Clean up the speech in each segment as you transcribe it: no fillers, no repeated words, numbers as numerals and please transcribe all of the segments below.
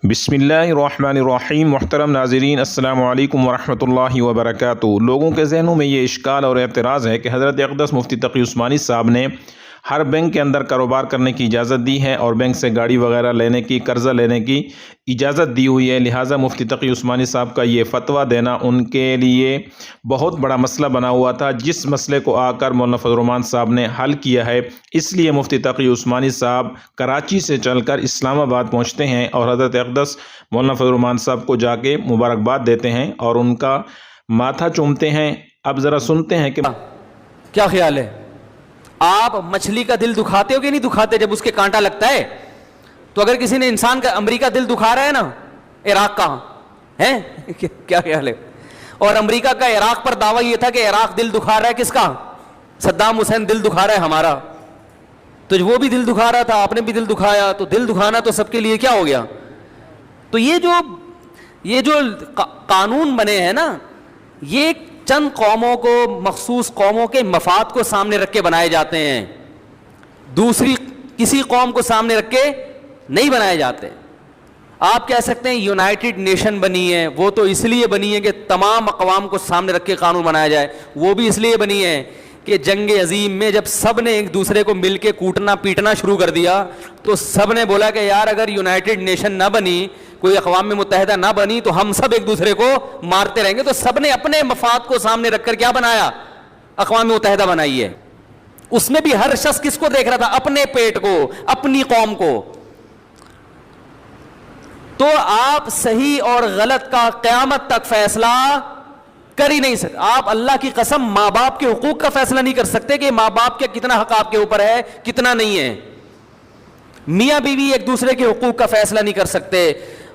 بسم اللہ الرحمن الرحیم۔ محترم ناظرین، السلام علیکم ورحمۃ اللہ وبرکاتہ۔ لوگوں کے ذہنوں میں یہ اشکال اور اعتراض ہے کہ حضرت اقدس مفتی تقی عثمانی صاحب نے ہر بینک کے اندر کاروبار کرنے کی اجازت دی ہے اور بینک سے گاڑی وغیرہ لینے کی، قرضہ لینے کی اجازت دی ہوئی ہے، لہٰذا مفتی تقی عثمانی صاحب کا یہ فتویٰ دینا ان کے لیے بہت بڑا مسئلہ بنا ہوا تھا، جس مسئلے کو آ کر مولانا فضل الرحمان صاحب نے حل کیا ہے۔ اس لیے مفتی تقی عثمانی صاحب کراچی سے چل کر اسلام آباد پہنچتے ہیں اور حضرت اقدس مولانا فضل الرحمان صاحب کو جا کے مبارکباد دیتے ہیں اور ان کا ماتھا چومتے ہیں۔ اب ذرا سنتے ہیں کہ کیا خیال ہے؟ آپ مچھلی کا دل دکھاتے ہو کہ نہیں دکھاتے جب اس کے کانٹا لگتا ہے؟ تو اگر کسی نے انسان کا امریکہ دل دکھا رہا ہے نا، عراق کا ہے، کیا خیال ہے؟ اور امریکہ کا عراق پر دعویٰ یہ تھا کہ عراق دل دکھا رہا ہے کس کا؟ صدام حسین دل دکھا رہا ہے ہمارا۔ تو وہ بھی دل دکھا رہا تھا، آپ نے بھی دل دکھایا، تو دل دکھانا تو سب کے لیے کیا ہو گیا؟ تو یہ جو قانون بنے ہیں نا، یہ چند قوموں کو، مخصوص قوموں کے مفاد کو سامنے رکھ کے بنائے جاتے ہیں، دوسری کسی قوم کو سامنے رکھ کے نہیں بنائے جاتے۔ آپ کہہ سکتے ہیں یونائٹڈ نیشن بنی ہے، وہ تو اس لیے بنی ہے کہ تمام اقوام کو سامنے رکھ کے قانون بنایا جائے، وہ بھی اس لیے بنی ہے کہ جنگ عظیم میں جب سب نے ایک دوسرے کو مل کے کوٹنا پیٹنا شروع کر دیا تو سب نے بولا کہ یار اگر یونائٹڈ نیشن نہ بنی، کوئی اقوام متحدہ نہ بنی تو ہم سب ایک دوسرے کو مارتے رہیں گے۔ تو سب نے اپنے مفاد کو سامنے رکھ کر کیا بنایا؟ اقوام متحدہ بنائی ہے۔ اس میں بھی ہر شخص کس کو دیکھ رہا تھا؟ اپنے پیٹ کو، اپنی قوم کو۔ تو آپ صحیح اور غلط کا قیامت تک فیصلہ کر ہی نہیں سکتے۔ آپ اللہ کی قسم ماں باپ کے حقوق کا فیصلہ نہیں کر سکتے کہ ماں باپ کا کتنا حق آپ کے اوپر ہے، کتنا نہیں ہے۔ میاں بیوی ایک دوسرے کے حقوق کا فیصلہ نہیں کر سکتے۔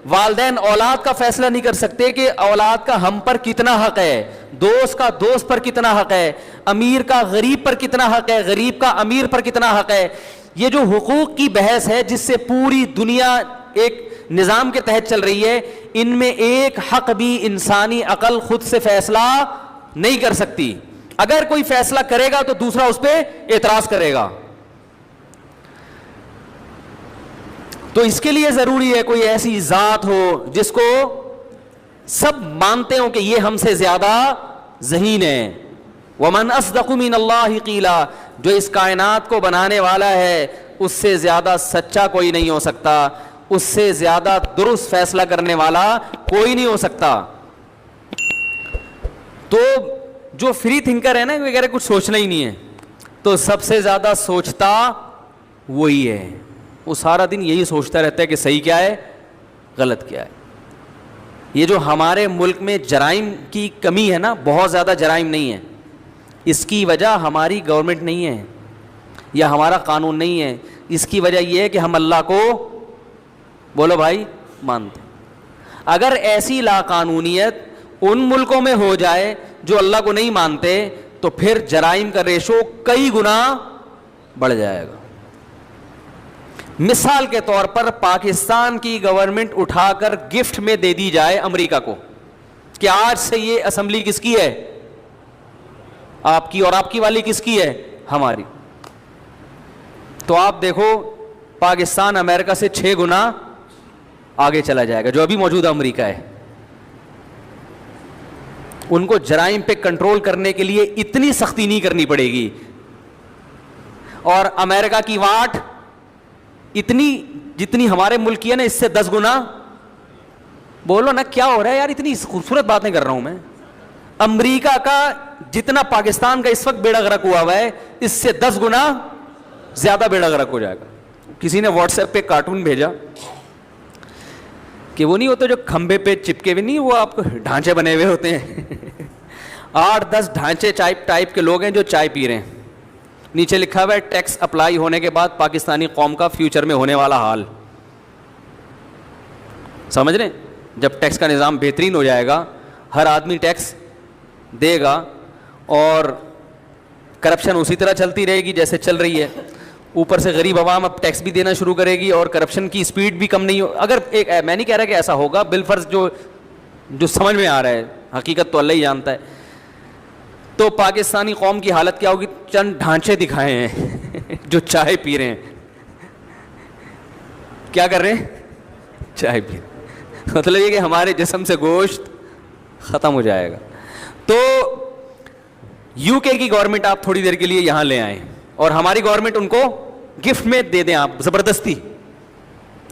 والدین اولاد کا فیصلہ نہیں کر سکتے کہ اولاد کا ہم پر کتنا حق ہے، دوست کا دوست پر کتنا حق ہے، امیر کا غریب پر کتنا حق ہے، غریب کا امیر پر کتنا حق ہے۔ یہ جو حقوق کی بحث ہے جس سے پوری دنیا ایک نظام کے تحت چل رہی ہے، ان میں ایک حق بھی انسانی عقل خود سے فیصلہ نہیں کر سکتی۔ اگر کوئی فیصلہ کرے گا تو دوسرا اس پہ اعتراض کرے گا۔ تو اس کے لیے ضروری ہے کوئی ایسی ذات ہو جس کو سب مانتے ہوں کہ یہ ہم سے زیادہ ذہین ہے۔ وَمَنْ أَصْدَقُ مِنَ اللَّهِ قِيلًا، جو اس کائنات کو بنانے والا ہے اس سے زیادہ سچا کوئی نہیں ہو سکتا، اس سے زیادہ درست فیصلہ کرنے والا کوئی نہیں ہو سکتا۔ تو جو فری تھنکر ہے نا، وہ کہہ رہے کچھ سوچنا ہی نہیں ہے، تو سب سے زیادہ سوچتا وہی ہے۔ وہ سارا دن یہی سوچتا رہتا ہے کہ صحیح کیا ہے، غلط کیا ہے۔ یہ جو ہمارے ملک میں جرائم کی کمی ہے نا، بہت زیادہ جرائم نہیں ہے، اس کی وجہ ہماری گورنمنٹ نہیں ہے یا ہمارا قانون نہیں ہے، اس کی وجہ یہ ہے کہ ہم اللہ کو، بولو بھائی، مانتے۔ اگر ایسی لا قانونیت ان ملکوں میں ہو جائے جو اللہ کو نہیں مانتے تو پھر جرائم کا ریشو کئی گنا بڑھ جائے گا۔ مثال کے طور پر پاکستان کی گورنمنٹ اٹھا کر گفٹ میں دے دی جائے امریکہ کو کہ آج سے یہ اسمبلی کس کی ہے؟ آپ کی، اور آپ کی والی کس کی ہے؟ ہماری۔ تو آپ دیکھو پاکستان امریکہ سے 6 گنا آگے چلا جائے گا، جو ابھی موجودہ امریکہ ہے۔ ان کو جرائم پہ کنٹرول کرنے کے لیے اتنی سختی نہیں کرنی پڑے گی، اور امریکہ کی واٹ اتنی جتنی ہمارے ملک کی ہے نا، اس سے 10 گنا۔ بولو نا کیا ہو رہا ہے یار، اتنی خوبصورت باتیں کر رہا ہوں میں۔ امریکہ کا جتنا پاکستان کا اس وقت بیڑا غرق ہوا ہے، اس سے 10 گنا زیادہ بیڑا غرق ہو جائے گا۔ کسی نے واٹس ایپ پہ کارٹون بھیجا کہ وہ نہیں ہوتے جو کھمبے پہ چپکے ہوئے، نہیں، وہ آپ کو ڈھانچے بنے ہوئے ہوتے ہیں 8-10 ڈھانچے ٹائپ کے لوگ ہیں جو چائے پی رہے ہیں، نیچے لکھا ہوا ہے ٹیکس اپلائی ہونے کے بعد پاکستانی قوم کا فیوچر میں ہونے والا حال۔ سمجھ رہے ہیں؟ جب ٹیکس کا نظام بہترین ہو جائے گا، ہر آدمی ٹیکس دے گا اور کرپشن اسی طرح چلتی رہے گی جیسے چل رہی ہے، اوپر سے غریب عوام اب ٹیکس بھی دینا شروع کرے گی اور کرپشن کی سپیڈ بھی کم نہیں ہو۔ اگر میں نہیں کہہ رہا کہ ایسا ہوگا، بالفرض جو سمجھ میں آ رہا ہے، حقیقت تو اللہ ہی جانتا ہے، تو پاکستانی قوم کی حالت کیا ہوگی؟ چند ڈھانچے دکھائے ہیں جو چائے پی رہے ہیں، کیا کر رہے ہیں؟ چائے پی رہے ہیں۔ مطلب یہ کہ ہمارے جسم سے گوشت ختم ہو جائے گا. تو یو کے کی گورنمنٹ آپ تھوڑی دیر کے لیے یہاں لے آئیں اور ہماری گورنمنٹ ان کو گفٹ میں دے دیں آپ زبردستی,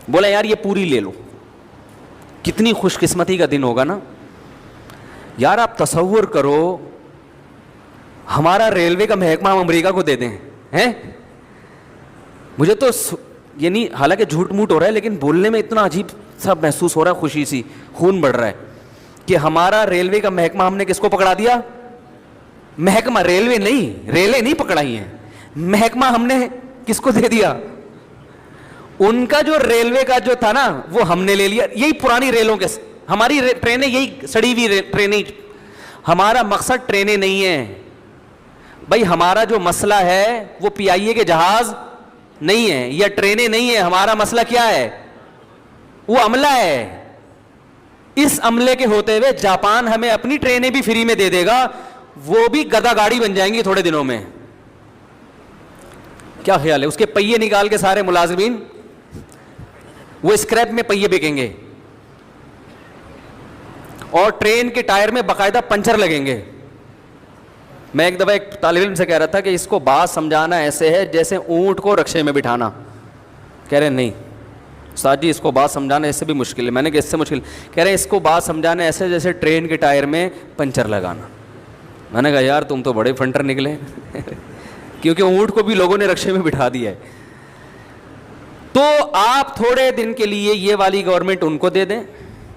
بولا یار یہ پوری لے لو. کتنی خوش قسمتی کا دن ہوگا نا یار. آپ تصور کرو ہمارا ریلوے کا محکمہ ہم امریکہ کو دے دیں ہیں. مجھے تو یعنی حالانکہ جھوٹ موٹ ہو رہا ہے لیکن بولنے میں اتنا عجیب سا محسوس ہو رہا ہے, خوشی سی خون بڑھ رہا ہے کہ ہمارا ریلوے کا محکمہ ہم نے کس کو پکڑا دیا. محکمہ ریلوے نہیں, ریلیں نہیں پکڑائی ہیں, محکمہ ہم نے کس کو دے دیا. ان کا جو ریلوے کا جو تھا نا وہ ہم نے لے لیا. یہی پرانی ریلوں کے, ہماری ٹرینیں یہی سڑی ہوئی ٹرینیں. ہمارا مقصد ٹرینیں نہیں ہے بھائی, ہمارا جو مسئلہ ہے وہ پی آئی اے کے جہاز نہیں ہے یا ٹرینیں نہیں ہے. ہمارا مسئلہ کیا ہے, وہ عملہ ہے. اس عملے کے ہوتے ہوئے جاپان ہمیں اپنی ٹرینیں بھی فری میں دے دے گا, وہ بھی گدا گاڑی بن جائیں گی تھوڑے دنوں میں. کیا خیال ہے, اس کے پہیے نکال کے سارے ملازمین وہ اسکریپ میں پہیے بکیں گے اور ٹرین کے ٹائر میں باقاعدہ پنچر لگیں گے. میں ایک دفعہ ایک طالب علم سے کہہ رہا تھا کہ اس کو بات سمجھانا ایسے ہے جیسے اونٹ کو رکشے میں بٹھانا. کہہ رہے نہیں استاد جی اس کو بات سمجھانا ایسے بھی مشکل ہے. میں نے کہا اس سے مشکل. کہہ رہے اس کو بات سمجھانا ایسے جیسے ٹرین کے ٹائر میں پنچر لگانا. میں نے کہا یار تم تو بڑے فنٹر نکلے کیونکہ اونٹ کو بھی لوگوں نے رکشے میں بٹھا دیا ہے. تو آپ تھوڑے دن کے لیے یہ والی گورنمنٹ ان کو دے دیں.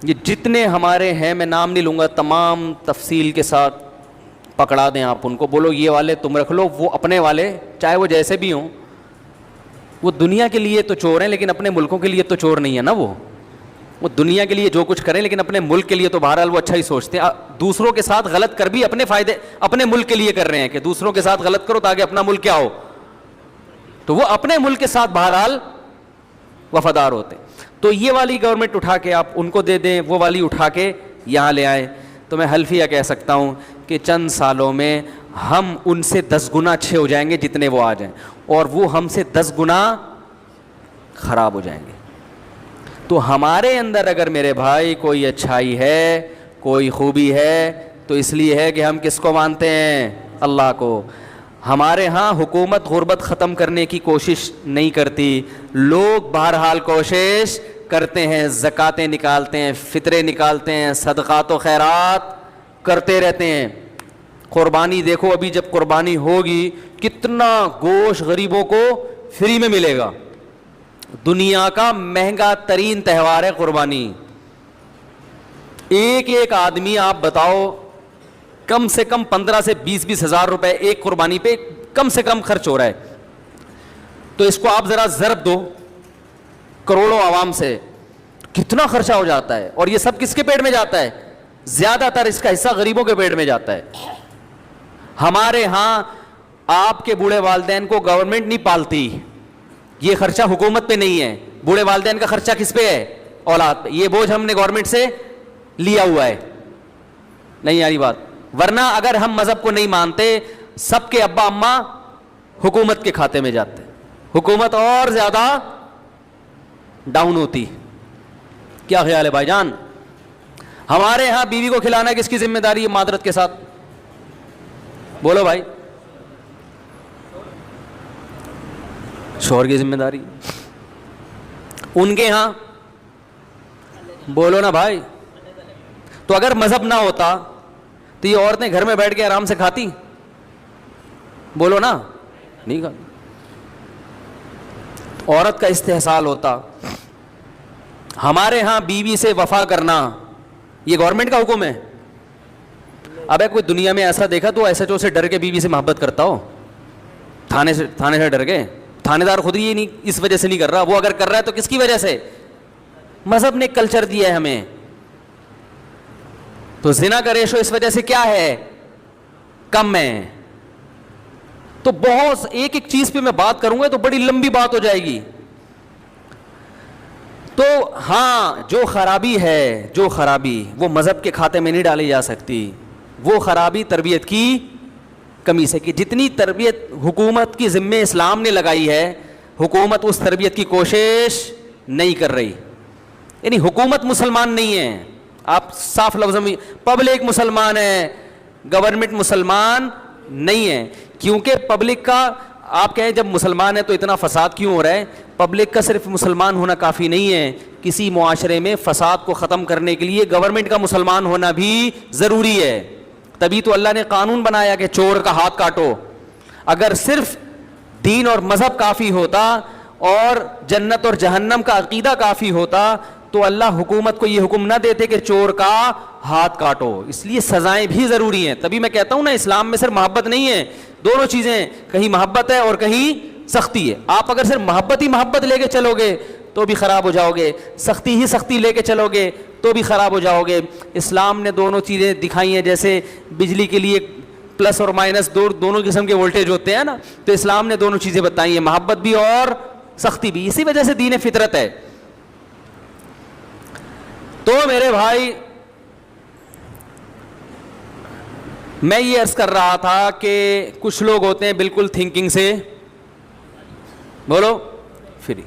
یہ جتنے ہمارے ہیں, میں نام نہیں لوں گا, تمام تفصیل کے ساتھ پکڑا دیں آپ ان کو. بولو یہ والے تم رکھ لو, وہ اپنے والے چاہے وہ جیسے بھی ہوں, وہ دنیا کے لیے تو چور ہیں لیکن اپنے ملکوں کے لیے تو چور نہیں ہے نا. وہ دنیا کے لیے جو کچھ کریں لیکن اپنے ملک کے لیے تو بہرحال وہ اچھا ہی سوچتے ہیں. دوسروں کے ساتھ غلط کر بھی اپنے فائدے اپنے ملک کے لیے کر رہے ہیں کہ دوسروں کے ساتھ غلط کرو تاکہ اپنا ملک کیا ہو. تو وہ اپنے ملک کے ساتھ بہرحال وفادار ہوتے ہیں. تو یہ والی گورنمنٹ اٹھا کے آپ ان کو دے دیں, وہ والی اٹھا کے یہاں لے آئیں. تو میں حلفیہ کہہ سکتا ہوں کہ چند سالوں میں ہم ان سے 10 گنا اچھے ہو جائیں گے جتنے وہ آ جائیں, اور وہ ہم سے 10 گنا خراب ہو جائیں گے. تو ہمارے اندر اگر میرے بھائی کوئی اچھائی ہے, کوئی خوبی ہے, تو اس لیے ہے کہ ہم کس کو مانتے ہیں, اللہ کو. ہمارے ہاں حکومت غربت ختم کرنے کی کوشش نہیں کرتی, لوگ بہرحال کوشش کرتے ہیں, زکاتیں نکالتے ہیں, فطرے نکالتے ہیں, صدقات و خیرات کرتے رہتے ہیں. قربانی دیکھو, ابھی جب قربانی ہوگی کتنا گوشت غریبوں کو فری میں ملے گا. دنیا کا مہنگا ترین تہوار ہے قربانی. ایک ایک آدمی آپ بتاؤ کم سے کم 15 سے 20 ہزار روپے ایک قربانی پہ کم سے کم خرچ ہو رہا ہے. تو اس کو آپ ذرا ضرب دو کروڑوں عوام سے, کتنا خرچہ ہو جاتا ہے. اور یہ سب کس کے پیٹ میں جاتا ہے, زیادہ تر اس کا حصہ غریبوں کے پیٹ میں جاتا ہے. ہمارے ہاں آپ کے بوڑھے والدین کو گورنمنٹ نہیں پالتی, یہ خرچہ حکومت پہ نہیں ہے. بوڑھے والدین کا خرچہ کس پہ ہے, اولاد پہ. یہ بوجھ ہم نے گورنمنٹ سے لیا ہوا ہے. نہیں آ رہی بات. ورنہ اگر ہم مذہب کو نہیں مانتے, سب کے ابا اماں حکومت کے کھاتے میں جاتے, حکومت اور زیادہ ڈاؤن ہوتی. کیا خیال ہے بھائی جان؟ ہمارے ہاں بیوی کو کھلانا کس کی ذمہ داری ہے معذرت کے ساتھ, بولو بھائی؟ شوہر کی ذمہ داری. ان کے ہاں بولو نا بھائی. تو اگر مذہب نہ ہوتا تو یہ عورتیں گھر میں بیٹھ کے آرام سے کھاتی, بولو نا, نہیں کھاتی. عورت کا استحصال ہوتا. ہمارے ہاں بیوی سے وفا کرنا یہ گورنمنٹ کا حکم ہے. اب کوئی دنیا میں ایسا دیکھا تو ایس ایچ او سے ڈر کے بیوی سے محبت کرتا ہو, تھانے سے ڈر کے. تھانے دار خود یہ نہیں اس وجہ سے نہیں کر رہا, وہ اگر کر رہا ہے تو کس کی وجہ سے, مذہب نے کلچر دیا ہے ہمیں. تو زنا کا ریشو اس وجہ سے کیا ہے, کم ہے. تو بہت ایک ایک چیز پہ میں بات کروں گا تو بڑی لمبی بات ہو جائے گی. تو ہاں جو خرابی وہ مذہب کے کھاتے میں نہیں ڈالی جا سکتی. وہ خرابی تربیت کی کمی سے, کہ جتنی تربیت حکومت کی ذمے اسلام نے لگائی ہے, حکومت اس تربیت کی کوشش نہیں کر رہی. یعنی حکومت مسلمان نہیں ہے, آپ صاف لفظوں میں, پبلک مسلمان ہے, گورنمنٹ مسلمان نہیں ہے. کیونکہ پبلک کا, آپ کہیں جب مسلمان ہے تو اتنا فساد کیوں ہو رہا ہے؟ پبلک کا صرف مسلمان ہونا کافی نہیں ہے, کسی معاشرے میں فساد کو ختم کرنے کے لیے گورنمنٹ کا مسلمان ہونا بھی ضروری ہے. تبھی تو اللہ نے قانون بنایا کہ چور کا ہاتھ کاٹو. اگر صرف دین اور مذہب کافی ہوتا اور جنت اور جہنم کا عقیدہ کافی ہوتا تو اللہ حکومت کو یہ حکم نہ دیتے کہ چور کا ہاتھ کاٹو. اس لیے سزائیں بھی ضروری ہیں. تبھی میں کہتا ہوں نا, اسلام میں صرف محبت نہیں ہے, دونوں چیزیں, کہیں محبت ہے اور کہیں سختی ہے. آپ اگر صرف محبت ہی محبت لے کے چلو گے تو بھی خراب ہو جاؤ گے, سختی ہی سختی لے کے چلو گے تو بھی خراب ہو جاؤ گے. اسلام نے دونوں چیزیں دکھائی ہیں. جیسے بجلی کے لیے پلس اور مائنس دونوں قسم کے وولٹیج ہوتے ہیں نا, تو اسلام نے دونوں چیزیں بتائی ہیں, محبت بھی اور سختی بھی. اسی وجہ سے دین فطرت ہے. تو میرے بھائی, میں یہ عرض کر رہا تھا کہ کچھ لوگ ہوتے ہیں بالکل تھنکنگ سے, بولو, فری.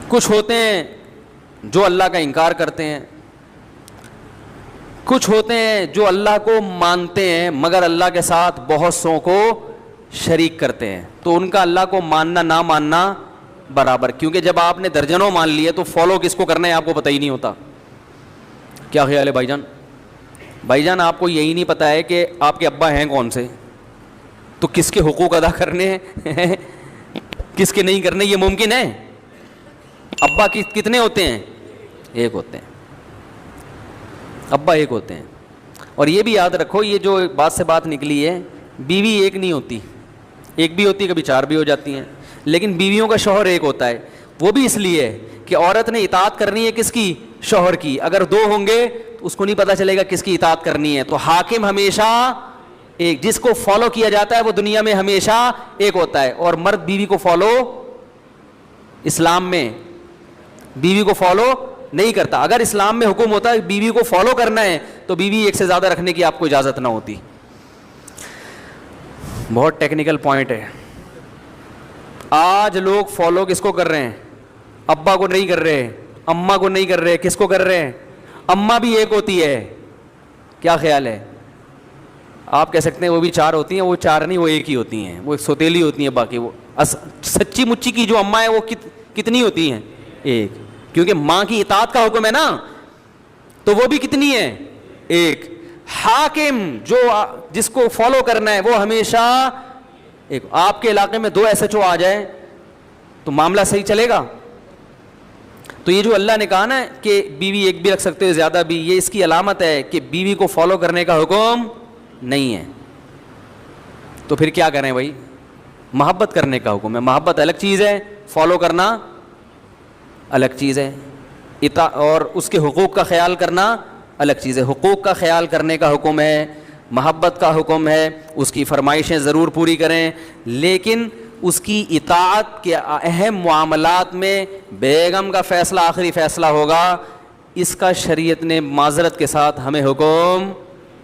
کچھ ہوتے ہیں جو اللہ کا انکار کرتے ہیں, کچھ ہوتے ہیں جو اللہ کو مانتے ہیں مگر اللہ کے ساتھ بہت سوں کو شریک کرتے ہیں. تو ان کا اللہ کو ماننا نہ ماننا برابر, کیونکہ جب آپ نے درجنوں مان لیے تو فالو کس کو کرنا ہے آپ کو پتہ ہی نہیں ہوتا. کیا خیال ہے بھائی جان؟ بھائی جان, آپ کو یہی نہیں پتا ہے کہ آپ کے ابا ہیں کون سے, تو کس کے حقوق ادا کرنے ہیں کس کے نہیں کرنے, یہ ممکن ہے؟ ابا کتنے ہوتے ہیں؟ ایک ہوتے ہیں. ابا ایک ہوتے ہیں. اور یہ بھی یاد رکھو, یہ جو بات سے بات نکلی ہے, بیوی ایک نہیں ہوتی, ایک بھی ہوتی, کبھی چار بھی ہو جاتی ہیں, لیکن بیویوں کا شوہر ایک ہوتا ہے. وہ بھی اس لیے کہ عورت نے اطاعت کرنی ہے کس کی؟ شوہر کی. اگر دو ہوں گے تو اس کو نہیں پتا چلے گا کس کی اطاعت کرنی ہے. تو حاکم ہمیشہ ایک, جس کو فالو کیا جاتا ہے وہ دنیا میں ہمیشہ ایک ہوتا ہے. اور مرد بیوی کو فالو, اسلام میں بیوی کو فالو نہیں کرتا. اگر اسلام میں حکم ہوتا ہے بیوی کو فالو کرنا ہے تو بیوی ایک سے زیادہ رکھنے کی آپ کو اجازت نہ ہوتی. بہت ٹیکنیکل پوائنٹ ہے. آج لوگ فالو کس کو کر رہے ہیں؟ ابا کو نہیں کر رہے, اماں کو نہیں کر رہے, کس کو کر رہے ہیں؟ اماں بھی ایک ہوتی ہے. کیا خیال ہے؟ آپ کہہ سکتے ہیں وہ بھی چار ہوتی ہیں, وہ چار نہیں, وہ ایک ہی ہوتی ہیں, وہ سوتیلی ہوتی ہیں. باقی وہ سچی مچی کی جو اماں ہیں وہ کتنی ہوتی ہیں؟ ایک. کیونکہ ماں کی اطاعت کا حکم ہے نا, تو وہ بھی کتنی ہے؟ ایک. حاکم جو جس کو فالو کرنا ہے وہ ہمیشہ ایک. آپ کے علاقے میں 2 SHO آ جائیں تو معاملہ صحیح چلے گا؟ تو یہ جو اللہ نے کہا نا کہ بیوی ایک بھی رکھ سکتے ہو, زیادہ بھی, یہ اس کی علامت ہے کہ بیوی کو فالو کرنے کا حکم نہیں ہے. تو پھر کیا کریں بھائی؟ محبت کرنے کا حکم ہے. محبت الگ چیز ہے, فالو کرنا الگ چیز ہے, اور اس کے حقوق کا خیال کرنا الگ چیز ہے. حقوق کا خیال کرنے کا حکم ہے, محبت کا حکم ہے, اس کی فرمائشیں ضرور پوری کریں, لیکن اس کی اطاعت کے اہم معاملات میں بیگم کا فیصلہ آخری فیصلہ ہوگا, اس کا شریعت نے معذرت کے ساتھ ہمیں حکم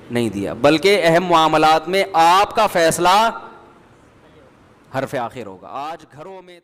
نہیں دیا, بلکہ اہم معاملات میں آپ کا فیصلہ حرف آخر ہوگا. آج گھروں میں